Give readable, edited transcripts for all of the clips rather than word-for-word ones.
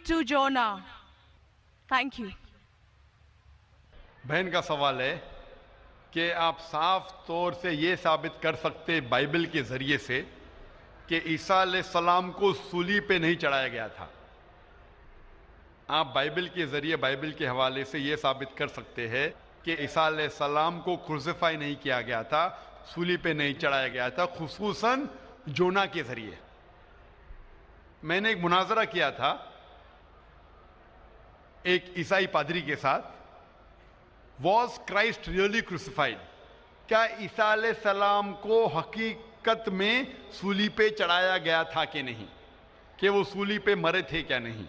to Jonah. Thank you. بہن کا سوال ہے کہ آپ صاف طور سے یہ ثابت کر سکتے بائبل کے ذریعے سے کہ عیسیٰ علیہ السلام کو صلیب پہ نہیں چڑھایا گیا تھا؟ آپ بائبل کے ذریعے، بائبل کے حوالے سے یہ ثابت کر سکتے ہیں کہ عیسیٰ علیہ السلام کو کروسیفائی نہیں کیا گیا تھا، صلیب پہ نہیں چڑھایا گیا تھا، خصوصاً جونا کے ذریعے؟ میں نے ایک مناظرہ کیا تھا ایک عیسائی پادری کے ساتھ، واز کرائسٹ ریئلی کروسیفائڈ؟ کیا عیسیٰ علیہ السلام کو حقیقت میں صلیب پہ چڑھایا گیا تھا کہ نہیں، کہ وہ صلیب پہ مرے تھے کیا نہیں؟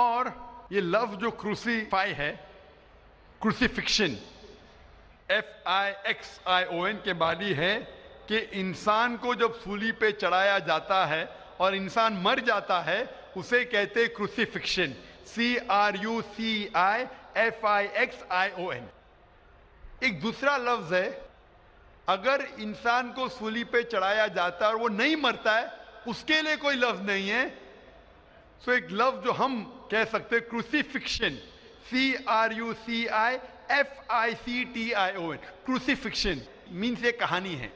اور یہ لفظ جو کروسیفائی ہے، کروسیفکشن، FIXION کے معنی ہے کہ انسان کو جب صلیب پہ چڑھایا جاتا ہے اور انسان مر جاتا ہے اسے کہتے کروسیفکشن، CRUCIFIXION۔ ایک دوسرا لفظ ہے، اگر انسان کو صلیب پہ چڑھایا جاتا ہے اور وہ نہیں مرتا ہے، اس کے لیے کوئی لفظ نہیں ہے، سو ایک لفظ جو ہم کہہ سکتے کروسیفکشن، CRUCIFICTION، کروسیفکشن مینس یہ کہانی ہے۔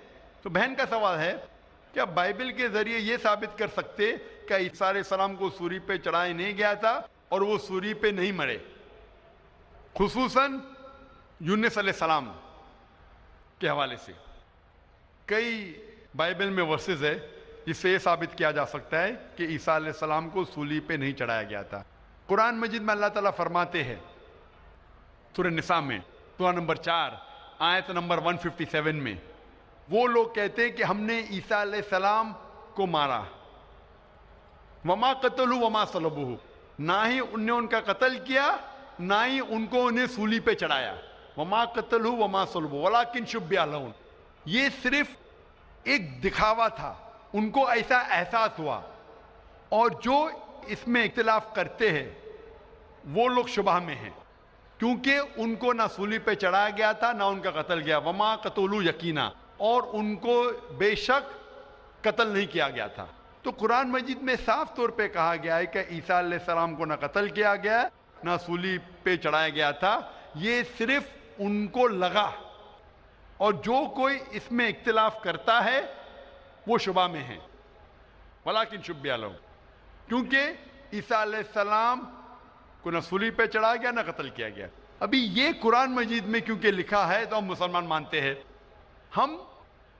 تو بہن کا سوال ہے کیا بائبل کے ذریعے یہ ثابت کر سکتے کہ عیسیٰ علیہ السلام کو صلیب پہ چڑھایا نہیں گیا تھا اور وہ صلیب پہ نہیں مرے، خصوصاً یونس علیہ السلام کے حوالے سے؟ کئی بائبل میں ورسز ہے جس سے یہ ثابت کیا جا سکتا ہے کہ عیسیٰ علیہ السلام کو صلیب پہ نہیں چڑھایا گیا تھا۔ قرآن مجید میں اللہ تعالیٰ فرماتے ہیں سورہ نساء میں، سورہ نمبر 4 آیت نمبر 157 میں، وہ لوگ کہتے ہیں کہ ہم نے عیسیٰ علیہ السلام کو مارا، وما قتلوا وما صلبوہ، نہ ہی ان نے ان کا قتل کیا نہ ہی ان کو انہیں صلیب پہ چڑھایا، وما قتلوا وما صلبوہ ولکن شبہ لہم، یہ صرف ایک دکھاوا تھا، ان کو ایسا احساس ہوا، اور جو اس میں اختلاف کرتے ہیں وہ لوگ شبہ میں ہیں، کیونکہ ان کو نہ صلیب پہ چڑھایا گیا تھا نہ ان کا قتل گیا، وما قتلوا یقینا، اور ان کو بے شک قتل نہیں کیا گیا تھا۔ تو قرآن مجید میں صاف طور پہ کہا گیا ہے کہ عیسیٰ علیہ السلام کو نہ قتل کیا گیا نہ صلیب پہ چڑھایا گیا تھا، یہ صرف ان کو لگا، اور جو کوئی اس میں اختلاف کرتا ہے وہ شبہ میں ہے، ولیکن شبہ لہم، کیونکہ عیسیٰ علیہ السلام کو نہ صلیب پہ چڑھایا گیا نہ قتل کیا گیا۔ ابھی یہ قرآن مجید میں کیونکہ لکھا ہے تو ہم مسلمان مانتے ہیں، ہم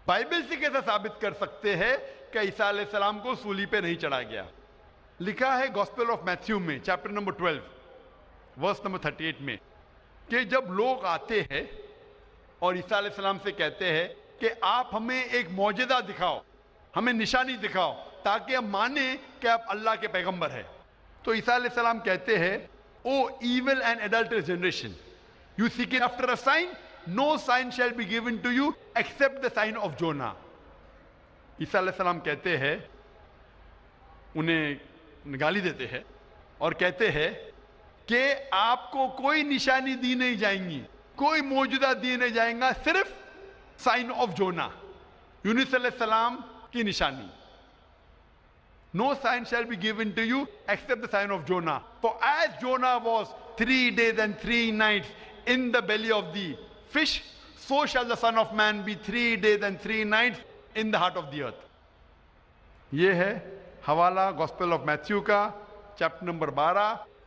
بائبل سے کیسے ثابت کر سکتے ہیں کہ عیسیٰ علیہ السلام کو صلیب پہ نہیں چڑھایا گیا؟ لکھا ہے گوسپل آف میتھیو میں چیپٹر نمبر 12 ورس نمبر 38 میں کہ جب لوگ آتے ہیں اور عیسیٰ علیہ السلام سے کہتے ہیں کہ آپ ہمیں ایک معجزہ دکھاؤ، ہمیں نشانی دکھاؤ تاکہ ہم مانیں کہ آپ اللہ کے پیغمبر ہیں، تو عیسیٰ علیہ السلام کہتے ہیں O evil and adulterous generation you seek after a sign, no sign shall be given to you except the sign of Jonah. عیسیٰ علیہ السلام کہتے ہیں، انہیں گالی دیتے ہیں اور کہتے ہیں کہ آپ کو کوئی نشانی دی نہیں جائیں گی، کوئی معجزہ دی نہیں جائیں گا، صرف سائن آف جونا، یونس علیہ السلام کی نشانی۔ No sign shall be given to you except the sign of Jonah. For as Jonah was 3 days and 3 nights in the belly of the fish, so shall the Son of Man be 3 days and 3 nights in the heart of the earth. یہ ہے حوالہ gospel of Matthew کا chapter number 12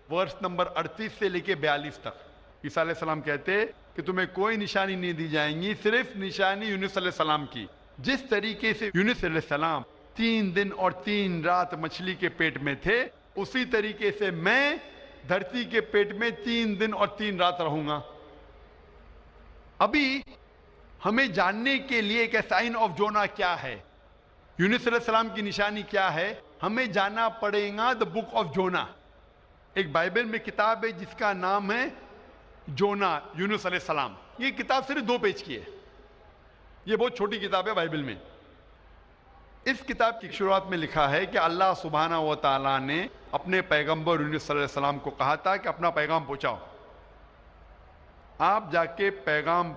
verse number 38 سے لے کے 42 تک۔ عیسیٰ علیہ السلام کہتے کہ تمہیں کوئی نشانی نہیں دی جائیں گی، صرف نشانی یونس علیہ السلام کی۔ جس طریقے سے یونس علیہ السلام 3 دن اور 3 رات مچھلی کے پیٹ میں تھے، اسی طریقے سے میں دھرتی کے پیٹ میں 3 دن اور 3 رات رہوں گا۔ ابھی ہمیں جاننے کے لیے کہ سائن آف جونا کیا ہے، یونس علیہ السلام کی نشانی کیا ہے، ہمیں جانا پڑے گا دا بک آف جونا۔ ایک بائبل میں کتاب ہے جس کا نام ہے جونا، یونس علیہ السلام۔ یہ کتاب صرف 2 پیج کی ہے، یہ بہت چھوٹی کتاب ہے بائبل میں۔ اس کتاب کی شروعات میں لکھا ہے کہ اللہ سبحانہ و تعالیٰ نے اپنے پیغمبر یونس علیہ السلام کو کہا تھا کہ اپنا پیغام پہنچاؤ، آپ جا کے پیغام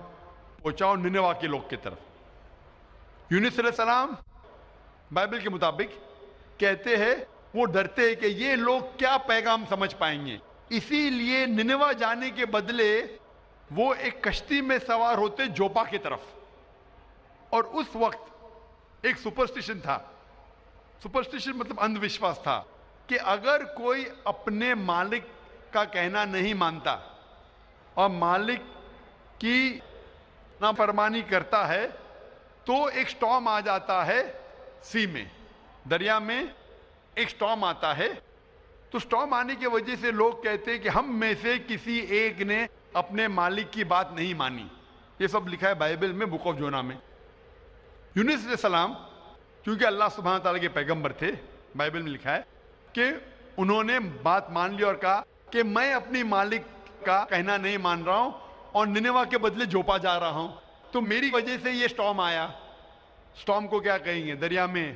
پہنچاؤ نینوا کے لوگ کی طرف۔ یونس علیہ السلام بائبل کے مطابق کہتے ہیں وہ ڈرتے ہیں کہ یہ لوگ کیا پیغام سمجھ پائیں گے، اسی لیے ننوا جانے کے بدلے وہ ایک کشتی میں سوار ہوتے جوپا کی طرف. اور اس وقت ایک سپرسٹیشن تھا، سپرسٹیشن مطلب اندھ وشواس تھا کہ اگر کوئی اپنے مالک کا کہنا نہیں مانتا اور مالک کی نافرمانی کرتا ہے تو ایک سٹارم آ جاتا ہے، سی میں، دریا میں ایک سٹارم آتا ہے. تو سٹارم آنے کی وجہ سے لوگ کہتے ہیں کہ ہم میں سے کسی ایک نے اپنے مالک کی بات نہیں مانی. یہ سب لکھا ہے بائبل میں، بک آف جونا میں. یونس علیہ السلام کیونکہ اللہ سبحانہ تعالیٰ کے پیغمبر تھے، بائبل میں لکھا ہے کہ انہوں نے بات مان لی اور کہا کہ میں اپنی مالک کا کہنا نہیں مان رہا ہوں اور ننوا کے بدلے جوپا جا رہا ہوں، تو میری وجہ سے یہ سٹارم آیا. سٹارم کو کیا کہیں گے دریا میں؟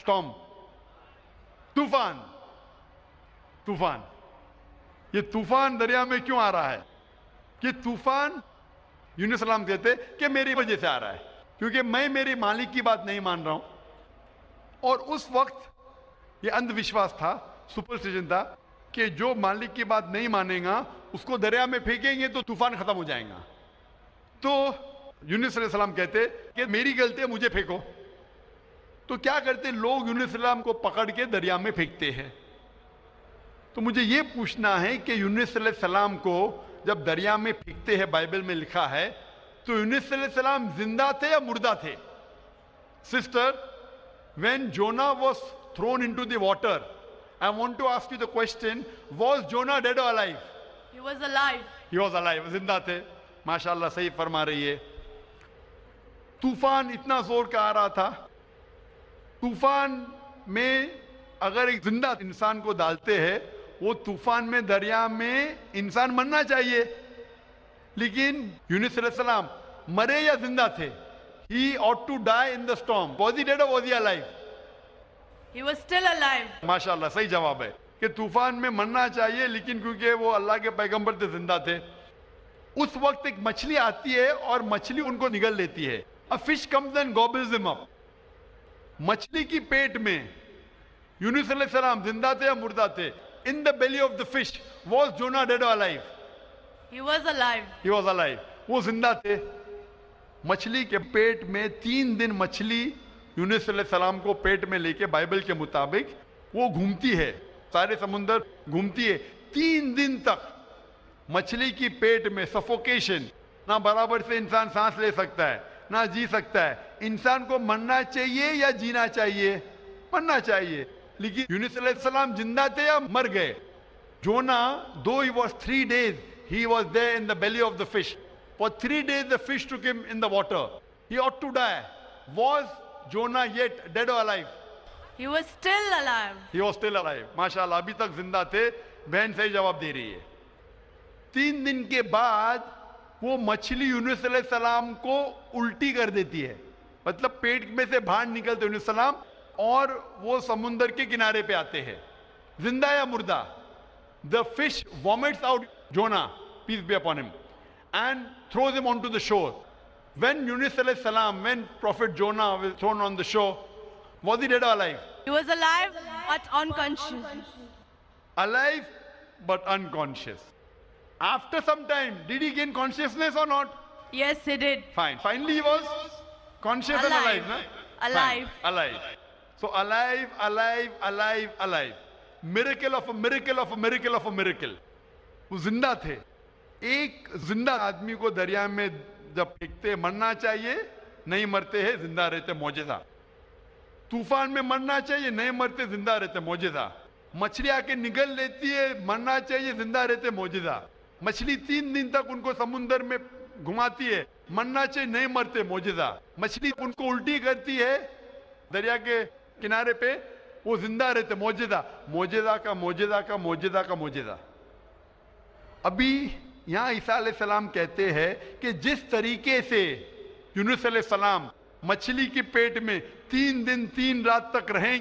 سٹارم، طوفان. طوفان، یہ طوفان دریا میں کیوں آ رہا ہے؟ کہ طوفان یونس السلام کہتے کہ میری وجہ سے آ رہا ہے، کیونکہ میں میری مالک کی بات نہیں مان رہا ہوں. اور اس وقت یہ اندھ وشواس تھا، سپرسٹیشن تھا کہ جو مالک کی بات نہیں مانے گا اس کو دریا میں پھینکیں گے تو طوفان ختم ہو جائے گا. تو یونس علیہ السلام کہتے کہ میری غلطی ہے، مجھے پھینکو. تو کیا کرتے لوگ؟ یونس علیہ السلام کو پکڑ کے دریا میں پھینکتے ہیں. تو مجھے یہ پوچھنا ہے کہ یونس علیہ السلام کو جب دریا میں پھینکتے ہیں، بائبل میں لکھا ہے، تو یونس علیہ السلام زندہ تھے یا مردہ تھے؟ Sister, when Jonah was thrown into the water, I want to ask you the question, was Jonah dead or alive? He was alive. He was alive. زندہ تھے. ماشاءاللہ صحیح فرما رہی ہے. طوفان اتنا زور کا آ رہا تھا، طوفان میں اگر ایک زندہ انسان کو ڈالتے ہیں، وہ طوفان میں دریا میں انسان مرنا چاہیے، لیکن یونس علیہ السلام مرے یا زندہ تھے؟ He ought to die in the storm. Was he dead or was he alive? He was still alive. ماشاءاللہ صحیح جواب ہے کہ طوفان میں مرنا چاہیے، لیکن کیونکہ وہ اللہ کے پیغمبر تھے، زندہ تھے. اس وقت ایک مچھلی آتی ہے اور مچھلی ان کو نگل لیتی ہے. A fish comes and gobbles them up. مچھلی کی پیٹ میں یونس علیہ السلام زندہ تھے یا مردہ تھے؟ In the belly of the fish, was Jonah dead or alive? He was alive. He was alive. وہ زندہ تھے. مچھلی کے پیٹ میں 3 دن مچھلی یونس علیہ السلام کو پیٹ میں لے کے بائبل کے مطابق وہ گھومتی ہے، سارے سمندر گھومتی ہے 3 دن تک. مچھلی کی پیٹ میں سفوکیشن، نہ برابر سے انسان سانس لے سکتا ہے نہ جی سکتا ہے. انسان کو مرنا چاہیے یا جینا چاہیے؟ مرنا چاہیے. لیکن یونس علیہ السلام زندہ تھے یا مر گئے؟ جونا, though he was 3 days, he was there in the belly of the fish. For 3 days the fish took him in the water. He ought to die. Was Jonah yet dead or alive? He was still alive. He was still alive. ماشاءاللہ ابھی تک زندہ تھے. بہن صحیح جواب دے رہی ہے. 3 دن کے بعد وہ مچھلی یونس علیہ السلام کو الٹی کر دیتی ہے, مطلب پیٹ میں سے باہر نکلتے یونس علیہ السلام اور وہ سمندر کے کنارے پہ آتے ہیں, زندہ یا مردہ. The fish vomits out Jonah, peace be upon him, and throws him onto the shore. When Yunus alayhi salam, when Prophet Jonah was thrown on the shore, was he dead or alive? He was alive but unconscious. Alive but unconscious. After some time, did he gain consciousness or not? Yes, he did. Fine. Finally he was conscious and alive. Na? Alive. Fine. Alive. So alive, alive, alive, alive. Miracle of a miracle of a miracle of a miracle. وہ زندہ تھے. ایک زندہ آدمی کو دریا میں جب پھینکتے مرنا چاہیے, نہیں مرتے ہیں, زندہ رہتے, معجزہ. طوفان میں مرنا چاہیے, نہیں مرتے, زندہ رہتے, معجزہ. مچھلی آ کے نگل لیتی ہے, مرنا چاہیے, زندہ رہتے, معجزہ. مچھلی 3 دن تک ان کو سمندر میں گھماتی ہے, مرنا چاہیے, نہیں مرتے, معجزہ. مچھلی ان کو الٹی کرتی ہے دریا کے کنارے پہ, وہ زندہ رہتے, معجزہ. معجزہ کا معجزہ کا معجزہ کا معجزہ. ابھی یہاں عیسیٰ علیہ السلام کہتے ہیں کہ جس طریقے سے یونس علیہ السلام مچھلی کے پیٹ میں 3 دن 3 رات تک رہیں,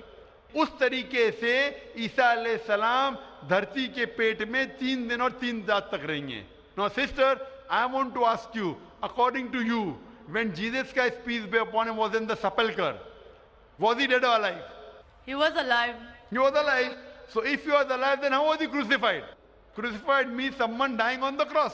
اس طریقے سے عیسیٰ علیہ السلام دھرتی کے پیٹ میں 3 دن اور 3 رات تک رہیں گے. Now sister, I want to ask you, according to you, when Jesus Christ, peace be upon him, was in the sepulchre, was he dead or alive? He was alive. He was alive. So if he was alive, then how was he crucified? Crucified means someone dying on the cross.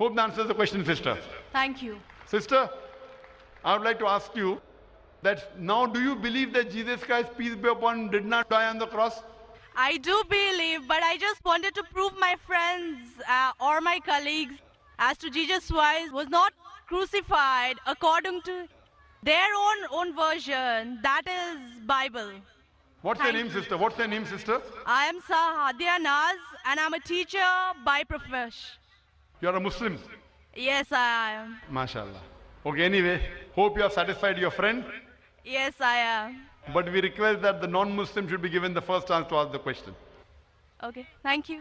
Hope that answers the question, sister. Thank you. Sister, I would like to ask you that now do you believe that Jesus Christ, peace be upon him, did not die on the cross? I do believe, but I just wanted to prove my friends or my colleagues as to Jesus Christ was not crucified according to their own version. That is Bible. What's your name, sister? What's your name, sister? I am Sahadia Naz and I'm a teacher by profession. You're a Muslim. Yes, I am. MashaAllah. Okay, anyway, hope you have satisfied your friend. Yes, I am. But we request that the non-Muslim should be given the first chance to ask the question. Okay, thank you.